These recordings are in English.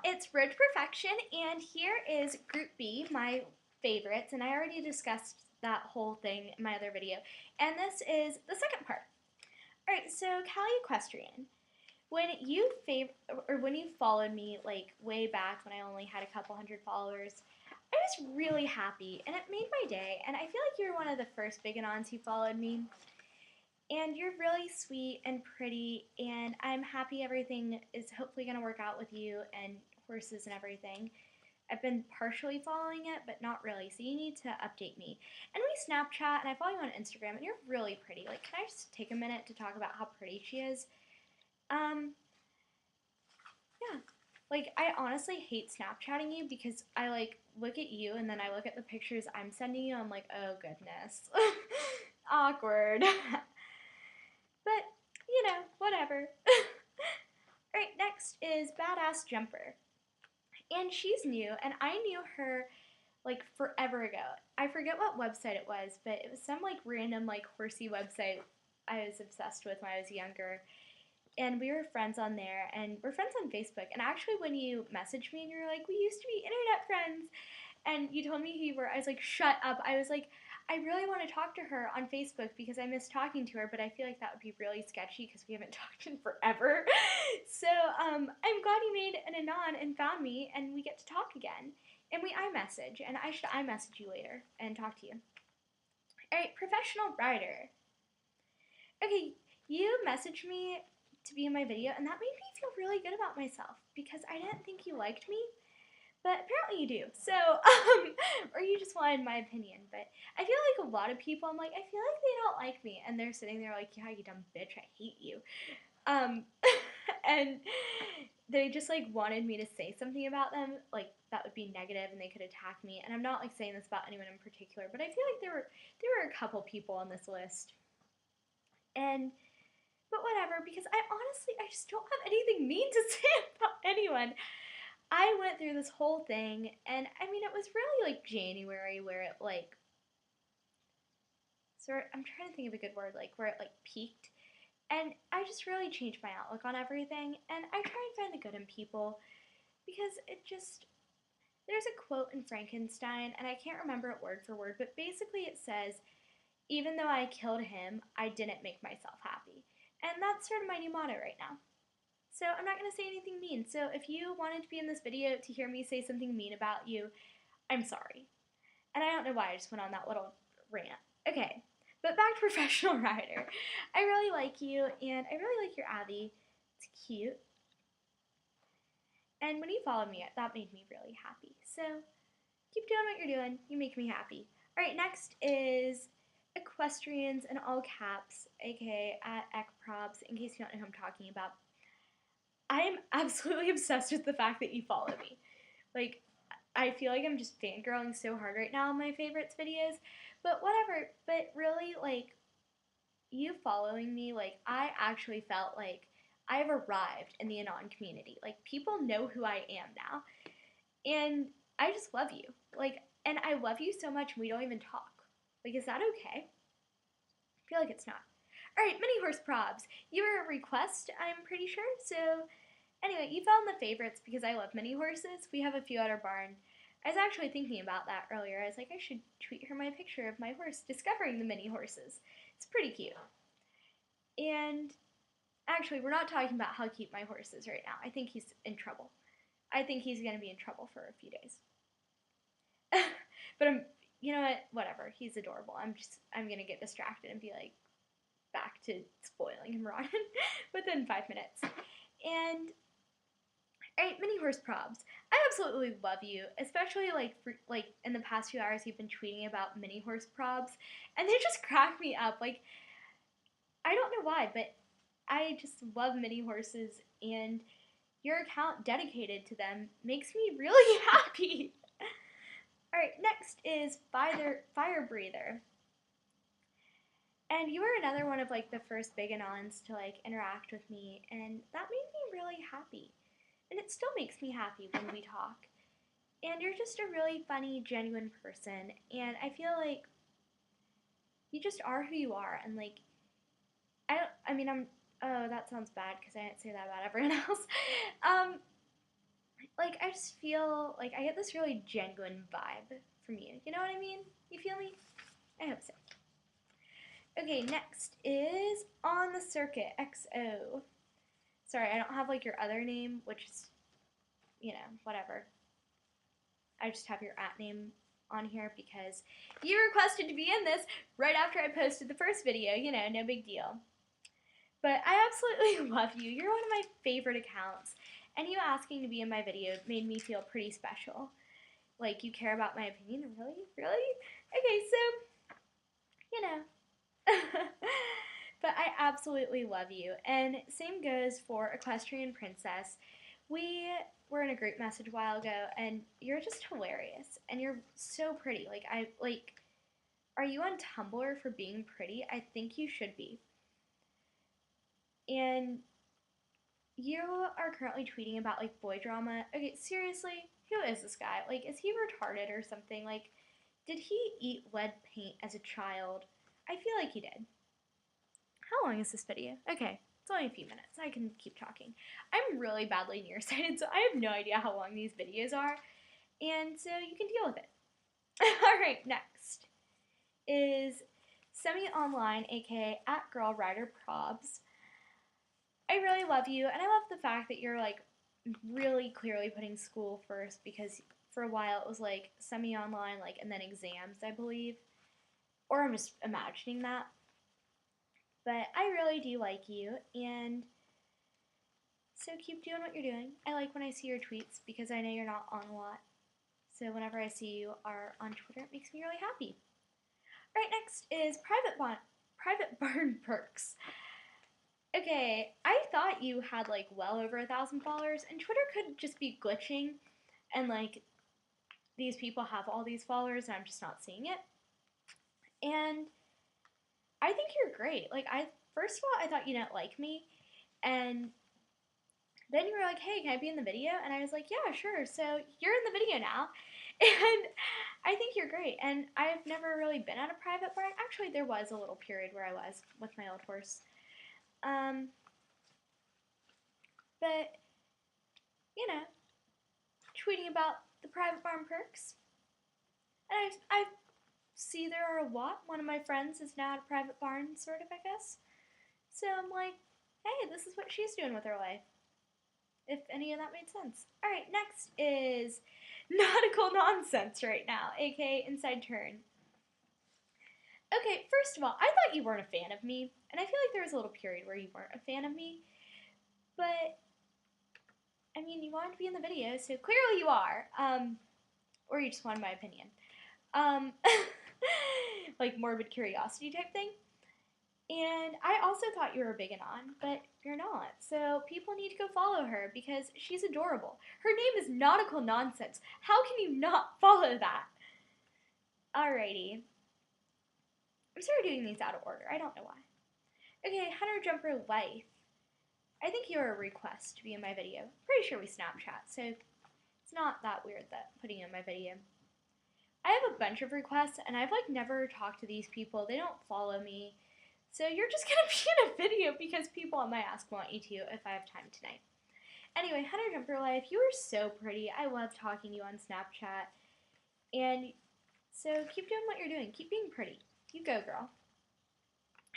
it's Road to Perfection, and here is Group B, my favorites, and I already discussed that whole thing in my other video. And this is the second part. Alright, so Callie Equestrian, when you followed me like way back when I only had a couple hundred followers, I was really happy, and it made my day, and I feel like you were one of the first big Anons who followed me. And you're really sweet and pretty, and I'm happy everything is hopefully going to work out with you and horses and everything. I've been partially following it, but not really, so you need to update me. And we Snapchat, and I follow you on Instagram, and you're really pretty. Like, can I just take a minute to talk about how pretty she is? Yeah. Like, I honestly hate Snapchatting you because I, like, look at you, and then I look at the pictures I'm sending you, and I'm like, oh, goodness. Awkward. But, you know, whatever. Alright, next is Badass Jumper. And she's new, and I knew her, like, forever ago. I forget what website it was, but it was some, like, random, like, horsey website I was obsessed with when I was younger. And we were friends on there, and we're friends on Facebook. And actually, when you messaged me and you were like, we used to be internet friends, and you told me who you were, I was like, shut up. I was like, I really want to talk to her on Facebook because I miss talking to her, but I feel like that would be really sketchy because we haven't talked in forever. So I'm glad you made an Anon and found me, and we get to talk again. And we iMessage, and I should iMessage you later and talk to you. Alright, professional rider. Okay, you messaged me to be in my video, and that made me feel really good about myself because I didn't think you liked me. But apparently you do. So, or you just wanted my opinion. But I feel like a lot of people, I'm like, I feel like they don't like me. And they're sitting there like, yeah, you dumb bitch, I hate you. And they just like wanted me to say something about them, like that would be negative and they could attack me. And I'm not like saying this about anyone in particular, but I feel like there were a couple people on this list. But whatever, because I just don't have anything mean to say about anyone. I went through this whole thing, and I mean, it was really like January where it like, I'm trying to think of a good word, like where it like peaked, and I just really changed my outlook on everything, and I try and find the good in people, because there's a quote in Frankenstein, and I can't remember it word for word, but basically it says, even though I killed him, I didn't make myself happy, and that's sort of my new motto right now. So I'm not going to say anything mean. So if you wanted to be in this video to hear me say something mean about you, I'm sorry. And I don't know why I just went on that little rant. Okay, but back to Professional Rider. I really like you, and I really like your Abby. It's cute. And when you followed me, that made me really happy. So keep doing what you're doing. You make me happy. Alright, next is Equestrians in all caps, aka at @ecprobs, in case you don't know who I'm talking about. I am absolutely obsessed with the fact that you follow me. Like, I feel like I'm just fangirling so hard right now on my favorites videos, but whatever. But really, like, you following me, like, I actually felt like I've arrived in the Anon community. Like, people know who I am now, and I just love you. Like, and I love you so much we don't even talk. Like, is that okay? I feel like it's not. Alright, mini horse probs. You were a request, I'm pretty sure, so anyway, you fell in the favorites because I love mini horses. We have a few at our barn. I was actually thinking about that earlier. I was like, I should tweet her my picture of my horse discovering the mini horses. It's pretty cute. And actually, we're not talking about how cute my horse is right now. I think he's in trouble. I think he's going to be in trouble for a few days. But you know what? Whatever. He's adorable. I'm going to get distracted and be like, back to spoiling him rotten within 5 minutes. And alright, mini horse probs. I absolutely love you, especially like in the past few hours you've been tweeting about mini horse probs, and they just crack me up. Like, I don't know why, but I just love mini horses, and your account dedicated to them makes me really happy. Alright, next is Fire Breather. And you were another one of like the first big Anons to like interact with me, and that made me really happy. And it still makes me happy when we talk. And you're just a really funny, genuine person, and I feel like you just are who you are, and like, oh, that sounds bad because I didn't say that about everyone else. Like, just feel like I get this really genuine vibe from you. You know what I mean? You feel me? I hope so. Okay, next is On the Circuit XO. Sorry, I don't have like your other name, which is, you know, whatever. I just have your @ name on here because you requested to be in this right after I posted the first video. You know, no big deal. But I absolutely love you. You're one of my favorite accounts. And you asking to be in my video made me feel pretty special. Like, you care about my opinion? Really? Really? Okay, so, you know. But I absolutely love you. And same goes for Equestrian Princess. We were in a group message a while ago, and you're just hilarious. And you're so pretty. Are you on Tumblr for being pretty? I think you should be. And you are currently tweeting about, like, boy drama. Okay, seriously, who is this guy? Like, is he retarded or something? Like, did he eat lead paint as a child? I feel like he did. How long is this video? Okay, it's only a few minutes. I can keep talking. I'm really badly nearsighted, so I have no idea how long these videos are. And so you can deal with it. Alright, next is Semi-Online, aka @GirlRiderProbs. I really love you, and I love the fact that you're, like, really clearly putting school first, because for a while it was, like, semi-online, like, and then exams, I believe. Or I'm just imagining that. But I really do like you, and so keep doing what you're doing. I like when I see your tweets, because I know you're not on a lot. So whenever I see you are on Twitter, it makes me really happy. Alright, next is Private Barn Perks. Okay, I thought you had, like, well over 1,000 followers, and Twitter could just be glitching, and, like, these people have all these followers, and I'm just not seeing it. And I think you're great. Like, first of all, I thought you didn't like me, and then you were like, hey, can I be in the video? And I was like, yeah, sure. So you're in the video now, and I think you're great. And I've never really been at a private barn. Actually, there was a little period where I was with my old horse. But, you know, tweeting about the private barn perks. And I see there are a lot. One of my friends is now at a private barn, sort of, I guess. So I'm like, hey, this is what she's doing with her life. If any of that made sense. Alright, next is Nautical Nonsense right now, aka Inside Turn. Okay, first of all, I thought you weren't a fan of me, and I feel like there was a little period where you weren't a fan of me, but, I mean, you wanted to be in the video, so clearly you are, or you just wanted my opinion. Like morbid curiosity type thing. And I also thought you were big Anon, but you're not. So people need to go follow her because she's adorable. Her name is Nautical Nonsense. How can you not follow that? Alrighty. I'm sorry doing these out of order. I don't know why. Okay, Hunter Jumper Life. I think you're a request to be in my video. Pretty sure we Snapchat, so it's not that weird that putting you in my video. I have a bunch of requests, and I've like never talked to these people. They don't follow me. So you're just gonna be in a video because people on my Ask want you to if I have time tonight. Anyway, Hunter Jumper Life, you are so pretty. I love talking to you on Snapchat. And so keep doing what you're doing. Keep being pretty. You go, girl.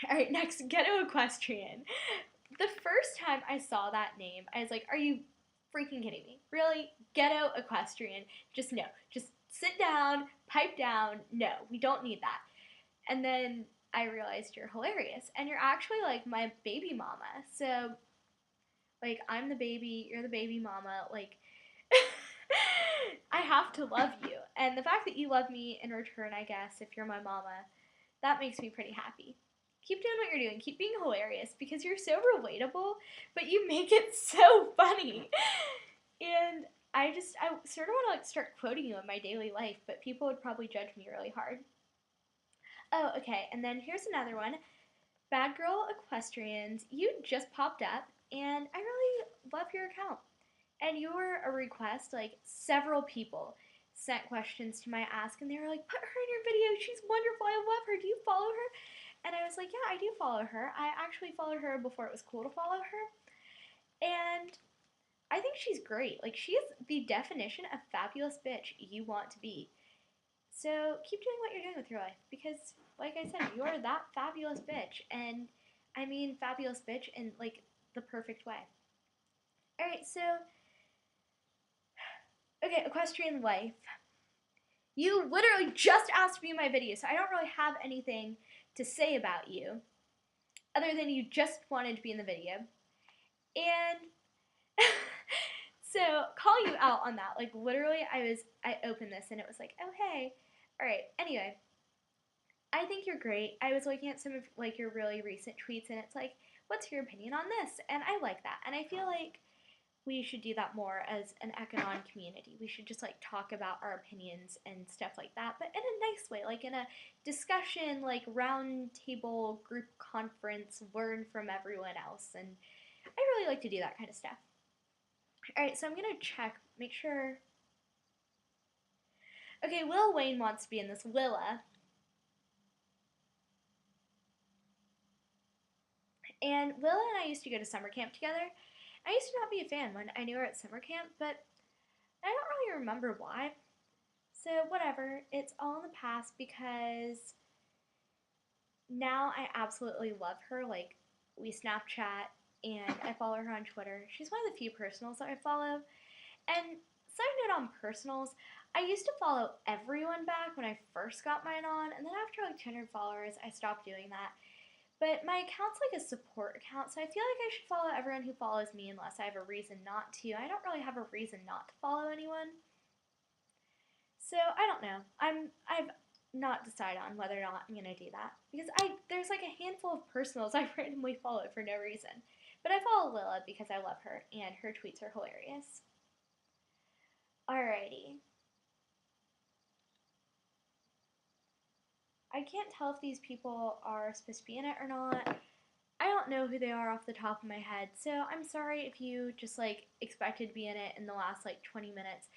Alright, next, Ghetto Equestrian. The first time I saw that name, I was like, are you freaking kidding me? Really? Ghetto Equestrian. Just no. Just sit down, pipe down. No, we don't need that. And then I realized you're hilarious. And you're actually like my baby mama. So, like, I'm the baby, you're the baby mama. Like, I have to love you. And the fact that you love me in return, I guess, if you're my mama, that makes me pretty happy. Keep doing what you're doing. Keep being hilarious because you're so relatable, but you make it so funny. And I sort of want to like start quoting you in my daily life, but people would probably judge me really hard. Oh, okay, and then here's another one. Bad Girl Equestrians, you just popped up, and I really love your account. And you were a request, like several people sent questions to my Ask, and they were like, put her in your video, she's wonderful, I love her, do you follow her? And I was like, yeah, I do follow her. I actually followed her before it was cool to follow her. And I think she's great. Like, she is the definition of fabulous bitch you want to be. So keep doing what you're doing with your life because, like I said, you're that fabulous bitch. And I mean fabulous bitch in, like, the perfect way. Alright, so, okay, equestrian life. You literally just asked me in my video, so I don't really have anything to say about you other than you just wanted to be in the video. And so call you out on that. Like literally I opened this and it was like, oh hey. Alright, anyway. I think you're great. I was looking at some of like your really recent tweets and it's like, what's your opinion on this? And I like that. And I feel like we should do that more as an Anon community. We should just like talk about our opinions and stuff like that, but in a nice way, like in a discussion, like round table group conference, learn from everyone else. And I really like to do that kind of stuff. All right, so I'm gonna check, make sure. Okay, Lil Wayne wants to be in this. Willa. And Willa and I used to go to summer camp together. I used to not be a fan when I knew her at summer camp, but I don't really remember why. So whatever, it's all in the past because now I absolutely love her. Like, we Snapchat and I follow her on Twitter. She's one of the few personals that I follow. And side note on personals, I used to follow everyone back when I first got mine on, and then after like 200 followers, I stopped doing that. But my account's like a support account, so I feel like I should follow everyone who follows me unless I have a reason not to. I don't really have a reason not to follow anyone. So I don't know. I've not decided on whether or not I'm gonna do that because there's like a handful of personals I randomly follow for no reason. But I follow Lila because I love her and her tweets are hilarious. Alrighty. I can't tell if these people are supposed to be in it or not. I don't know who they are off the top of my head, so I'm sorry if you just like expected to be in it in the last like 20 minutes.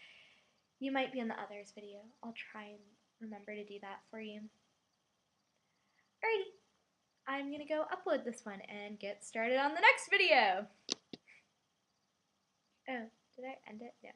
You might be in the others video. I'll try and remember to do that for you. Alrighty, I'm gonna go upload this one and get started on the next video. Oh, did I end it? No.